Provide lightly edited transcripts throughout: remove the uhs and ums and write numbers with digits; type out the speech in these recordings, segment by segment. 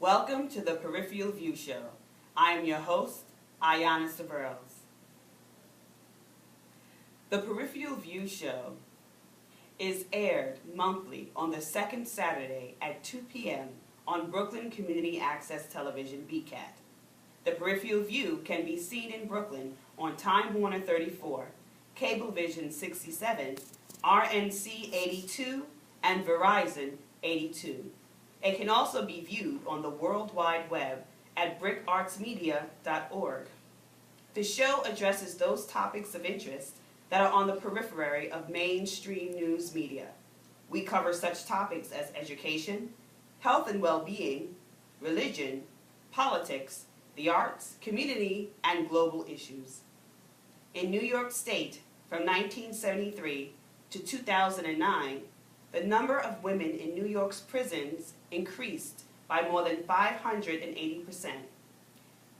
Welcome to the Periphial View Show. I am your host, Ayana Severals. The Periphial View Show is aired monthly on the second Saturday at 2 p.m. on Brooklyn Community Access Television, BCAT. The Peripheal View can be seen in Brooklyn on Time Warner 34, Cablevision 67, RNC 82, and Verizon 82. It can also be viewed on the World Wide Web at brickartsmedia.org. The show addresses those topics of interest that are on the periphery of mainstream news media. We cover such topics as education, health and well-being, religion, politics, the arts, community, and global issues. In New York State, from 1973 to 2009, the number of women in New York's prisons increased by more than 580%.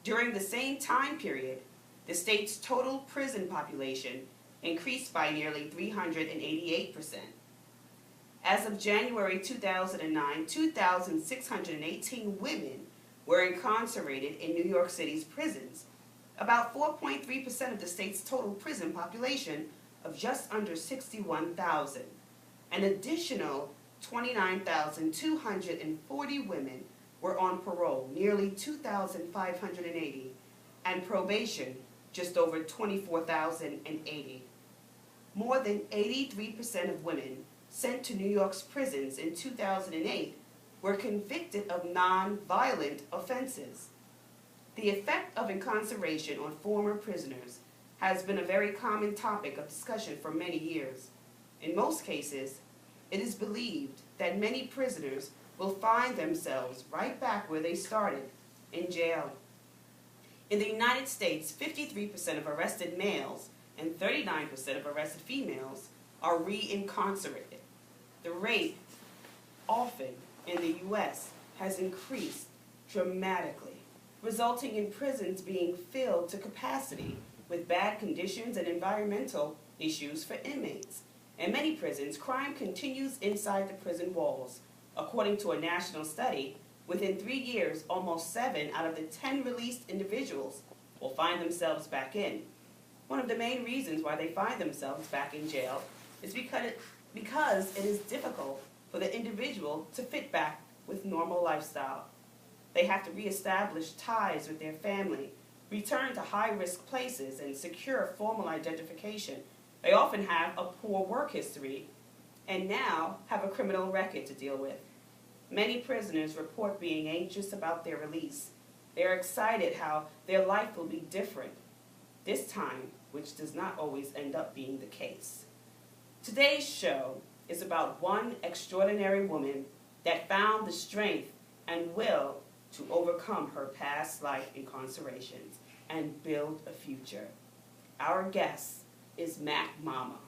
During the same time period, the state's total prison population increased by nearly 388%. As of January 2009, 2,618 women were incarcerated in New York City's prisons, about 4.3% of the state's total prison population of just under 61,000. An additional 29,240 women were on parole, nearly 2,580, and probation, just over 24,080. More than 83% of women sent to New York's prisons in 2008 were convicted of non-violent offenses. The effect of incarceration on former prisoners has been a very common topic of discussion for many years. In most cases, it is believed that many prisoners will find themselves right back where they started, in jail. In the United States, 53% of arrested males and 39% of arrested females are re-incarcerated. The rate, often in the U.S., has increased dramatically, resulting in prisons being filled to capacity with bad conditions and environmental issues for inmates. In many prisons, crime continues inside the prison walls. According to a national study, within 3 years, almost 7 out of the 10 released individuals will find themselves back in. One of the main reasons why they find themselves back in jail is because it is difficult for the individual to fit back with normal lifestyle. They have to reestablish ties with their family, return to high-risk places, and secure formal identification. They often have a poor work history and now have a criminal record to deal with. Many prisoners report being anxious about their release. They are excited how their life will be different this time, which does not always end up being the case. Today's show is about one extraordinary woman that found the strength and will to overcome her past life incarcerations and build a future. Our guest is Mack Mama.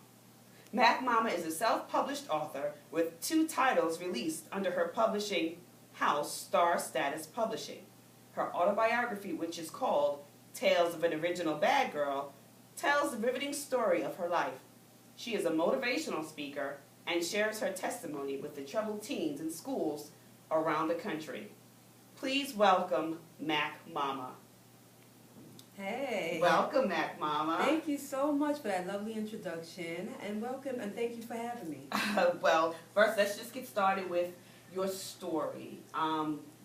Mack Mama is a self-published author with 2 titles released under her publishing house, Star Status Publishing. Her autobiography, which is called Tales of an Original Bad Girl, tells the riveting story of her life. She is a motivational speaker and shares her testimony with the troubled teens in schools around the country. Please welcome Mack Mama. Hey. Welcome, Mack Mama. Thank you so much for that lovely introduction, and welcome, and thank you for having me. Well, first, let's just get started with your story.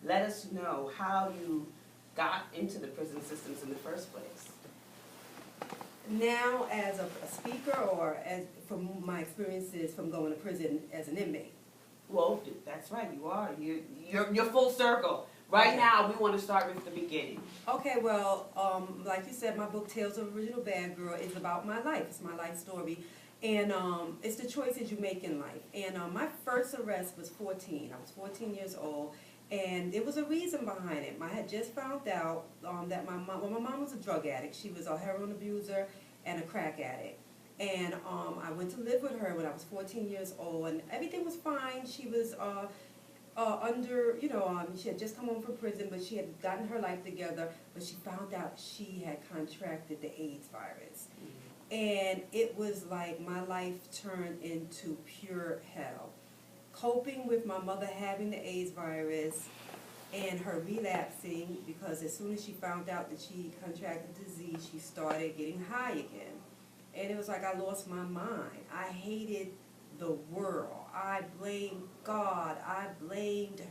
Let us know how you got into the prison systems in the first place. Now, as a speaker, or as from my experiences from going to prison as an inmate? Well, that's right, you are. You're full circle. Right now, we want to start with the beginning. Okay, well, like you said, my book, Tales of an Original Bad Girl, is about my life. It's my life story. And it's the choices you make in life. And my first arrest was 14. I was 14 years old. And there was a reason behind it. I had just found out that my mom was a drug addict. She was a heroin abuser and a crack addict. And I went to live with her when I was 14 years old. And everything was fine. She was she had just come home from prison, but she had gotten her life together, but she found out she had contracted the AIDS virus. And it was like my life turned into pure hell. Coping with my mother having the AIDS virus, and her relapsing, because as soon as she found out that she contracted the disease, she started getting high again. And it was like I lost my mind. I hated the world. I blamed God. I blamed,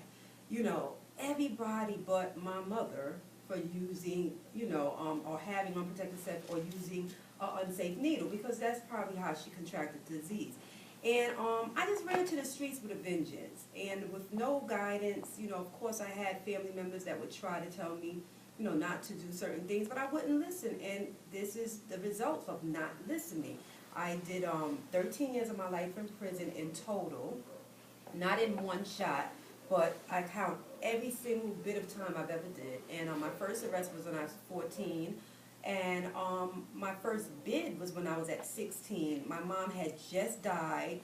everybody but my mother for using, or having unprotected sex or using an unsafe needle, because that's probably how she contracted the disease. And I just ran to the streets with a vengeance, and with no guidance. Of course I had family members that would try to tell me, not to do certain things, but I wouldn't listen, and this is the result of not listening. I did 13 years of my life in prison in total, not in one shot, but I count every single bit of time I've ever did. And my first arrest was when I was 14, and my first bid was when I was at 16. My mom had just died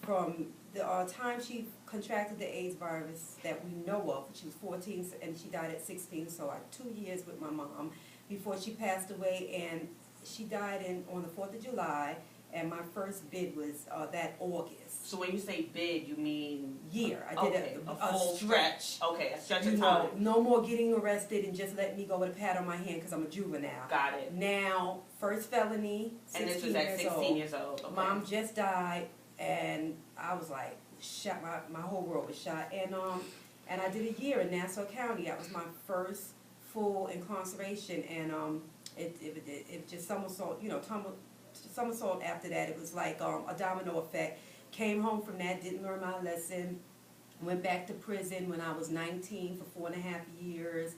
from the time she contracted the AIDS virus that we know of. She was 14 and she died at 16, so I had 2 years with my mom before she passed away, and she died on the 4th of July, and my first bid was that August. So when you say bid, you mean? Year. I did a full stretch. Okay, a stretch of time. No more getting arrested and just letting me go with a pad on my hand because I'm a juvenile. Got it. Now, first felony, 16 years old. And this was at 16 years old. Okay. Mom just died, and I was like, shot. My whole world was shot. And I did a year in Nassau County. That was my first full incarceration, and it just somersault, somersault after that. It was like a domino effect. Came home from that, didn't learn my lesson, went back to prison when I was 19 for 4.5 years.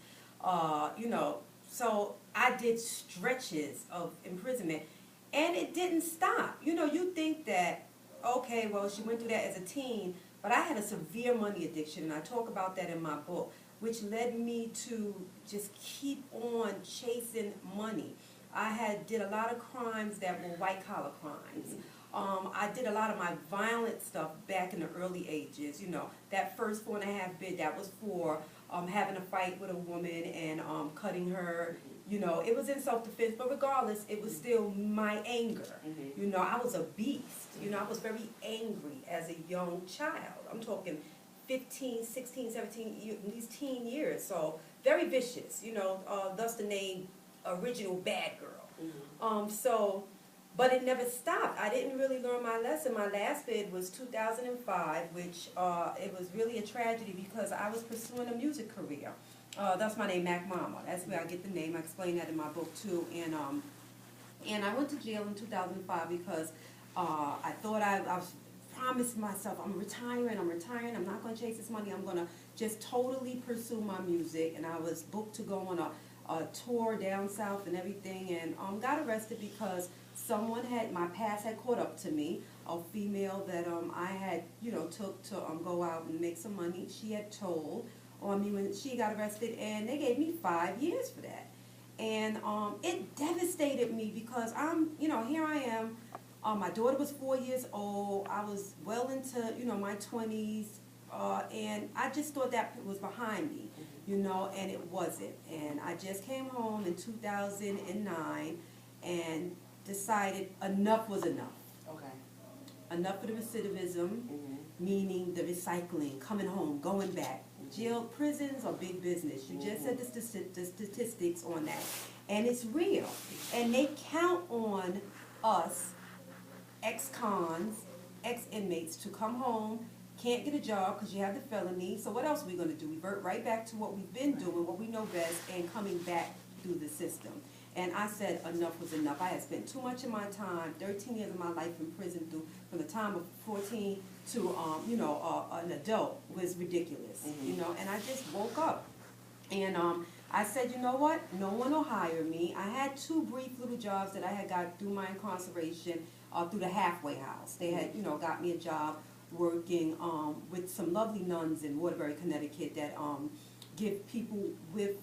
So I did stretches of imprisonment, and it didn't stop. You think that, okay, well, she went through that as a teen, but I had a severe money addiction, and I talk about that in my book, which led me to just keep on chasing money. I did a lot of crimes that were white-collar crimes. I did a lot of my violent stuff back in the early ages. That first 4.5 bid, that was for having a fight with a woman and cutting her. It was in self-defense, but regardless, it was still my anger. I was a beast. I was very angry as a young child. I'm talking 15, 16, 17, these teen years. So very vicious, thus the name Original Bad Girl. But it never stopped. I didn't really learn my lesson. My last bid was 2005, which it was really a tragedy because I was pursuing a music career. That's my name, Mack Mama. That's where I get the name. I explain that in my book too. And I went to jail in 2005 because I thought I was promised myself, I'm retiring, I'm not going to chase this money, I'm going to just totally pursue my music. And I was booked to go on a tour down south and everything, and got arrested because someone my past had caught up to me, a female that I had, took to go out and make some money. She had told on me when she got arrested, and they gave me 5 years for that. And it devastated me because here I am. My daughter was 4 years old. I was well into, my 20s, and I just thought that was behind me, and it wasn't. And I just came home in 2009 and decided enough was enough. Okay. Enough of the recidivism, meaning the recycling, coming home, going back. Jail, prisons are big business. You just said the statistics on that. And it's real. And they count on us, ex-cons, ex-inmates, to come home, can't get a job because you have the felony. So what else are we going to do? Revert right back to what we've been doing, what we know best, and coming back through the system. And I said enough was enough. I had spent too much of my time, 13 years of my life in prison, from the time of 14 to, an adult, was ridiculous, and I just woke up. And I said, you know what? No one will hire me. I had 2 brief little jobs that I had got through my incarceration through the halfway house. They had, got me a job working with some lovely nuns in Waterbury, Connecticut that give people with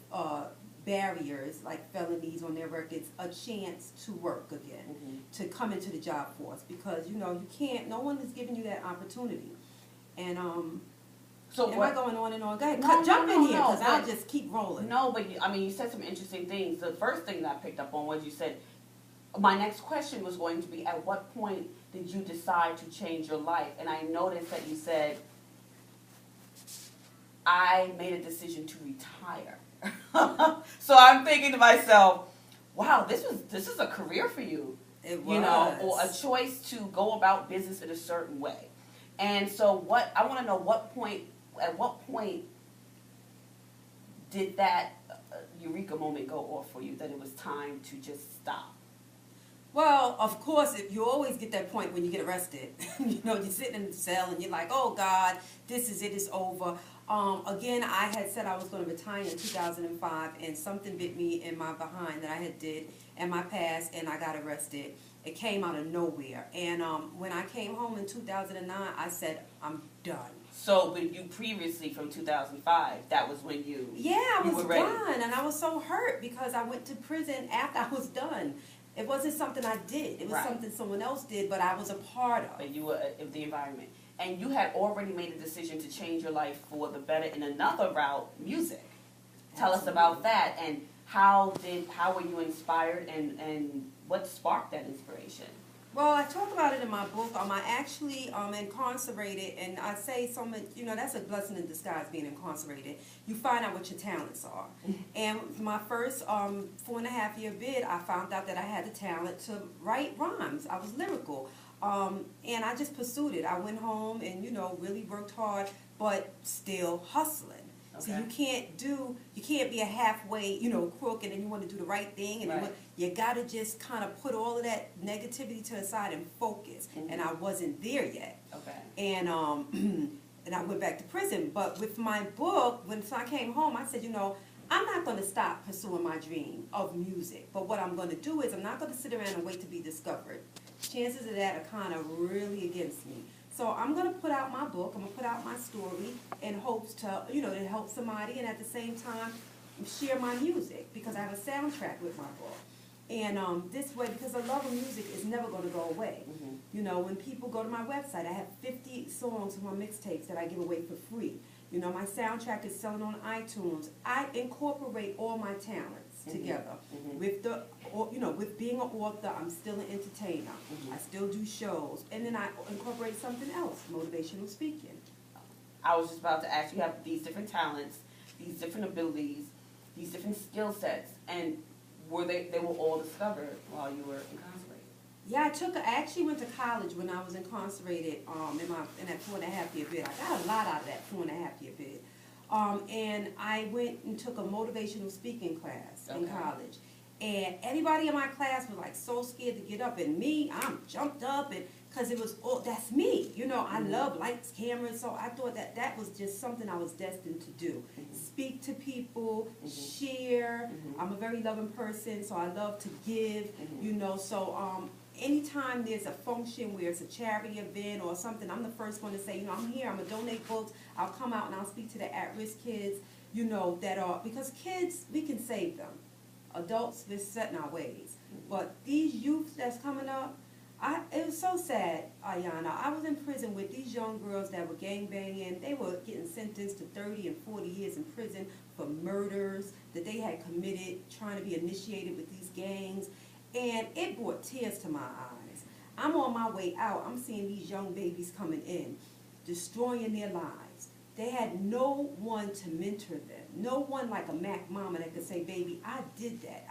barriers like felonies on their records a chance to work again, to come into the job force, because you can't, no one is giving you that opportunity. And so am I going on and on? Go ahead, jump in here, because I'll just keep rolling. No, but you said some interesting things. The first thing that I picked up on was you said, my next question was going to be, at what point did you decide to change your life? And I noticed that you said, I made a decision to retire. So I'm thinking to myself, wow, this is a career for you. It was. You know, or a choice to go about business in a certain way. And so I want to know at what point did that eureka moment go off for you that it was time to just stop? Well, of course, you always get that point when you get arrested. You're sitting in the cell and you're like, oh God, this is it, it's over. Again, I had said I was going to retire in 2005, and something bit me in my behind that I had did in my past, and I got arrested. It came out of nowhere. And when I came home in 2009, I said, I'm done. So, but you previously, from 2005, that was when you I was were ready. done, and I was so hurt because I went to prison after I was done. It wasn't something I did. It was something someone else did, but I was a part of. But you were in the environment. And you had already made a decision to change your life for the better in another route, music. Tell us about that, and how were you inspired, and what sparked that inspiration? Well, I talk about it in my book. I actually incarcerated, and I say so much, that's a blessing in disguise, being incarcerated. You find out what your talents are. And my first 4.5-year bid, I found out that I had the talent to write rhymes. I was lyrical. And I just pursued it. I went home and, really worked hard, but still hustling. Okay. So you can't be a halfway, crook, and then you want to do the right thing, and you got to just kind of put all of that negativity to the side and focus. Mm-hmm. And I wasn't there yet. Okay. And and I went back to prison. But with my book, when I came home, I said, I'm not going to stop pursuing my dream of music. But what I'm going to do is I'm not going to sit around and wait to be discovered. Chances of that are kind of really against me. So I'm going to put out my book. I'm going to put out my story in hopes to, to help somebody, and at the same time share my music, because I have a soundtrack with my book. And this way, because the love of music is never going to go away. Mm-hmm. When people go to my website, I have 50 songs from my mixtapes that I give away for free. My soundtrack is selling on iTunes. I incorporate all my talents together. Mm-hmm. With being an author, I'm still an entertainer. Mm-hmm. I still do shows. And then I incorporate something else, motivational speaking. I was just about to ask, you have these different talents, these different abilities, these different skill sets, and they were all discovered while you were incarcerated? Yeah, I actually went to college when I was incarcerated in that 4.5-year bid. I got a lot out of that 4.5-year bid. And I went and took a motivational speaking class in college. And everybody in my class was like so scared to get up. And me, I'm jumped up, and because it was, that's me. I love lights, cameras. So I thought that was just something I was destined to do. Mm-hmm. Speak to people, share. Mm-hmm. I'm a very loving person, so I love to give, So anytime there's a function where it's a charity event or something, I'm the first one to say, I'm here, I'm going to donate books. I'll come out and I'll speak to the at-risk kids, that are, because kids, we can save them. Adults, we're set in our ways. But these youth that's coming up, it was so sad, Ayana. I was in prison with these young girls that were gangbanging. They were getting sentenced to 30 and 40 years in prison for murders that they had committed, trying to be initiated with these gangs. And it brought tears to my eyes. I'm on my way out. I'm seeing these young babies coming in, destroying their lives. They had no one to mentor them. No one like a Mack Mama that could say, baby, I did that.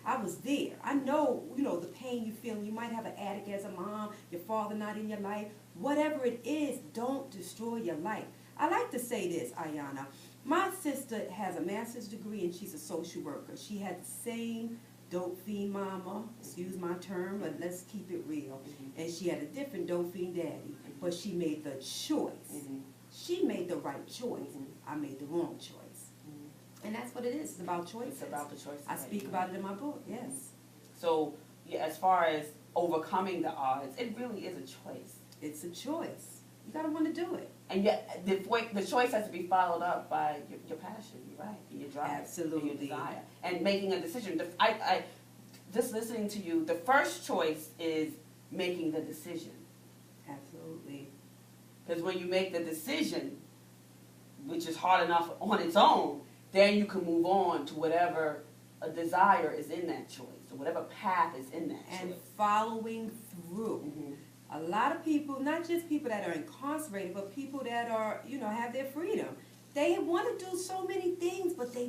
I was there. I know, the pain you feel. You might have an addict as a mom, your father not in your life. Whatever it is, don't destroy your life. I like to say this, Ayana. My sister has a master's degree and she's a social worker. She had the same dope fiend mama, excuse my term, but let's keep it real. Mm-hmm. And she had a different dope fiend daddy, but she made the choice. Mm-hmm. She made the right choice. Mm-hmm. I made the wrong choice. Mm-hmm. And that's what it is. It's about choices. It's about the choices. I speak about it in my book, yes. So, as far as overcoming the odds, it really is a choice. It's a choice. You got to want to do it. And yet, the choice has to be followed up by your passion, right? And your drive. Absolutely. And your desire. And making a decision. I just listening to you, the first choice is making the decision. Absolutely. Because when you make the decision, which is hard enough on its own, then you can move on to whatever a desire is in that choice, or whatever path is in that choice. And following through. Mm-hmm. A lot of people, not just people that are incarcerated, but people that are, have their freedom. They want to do so many things, but they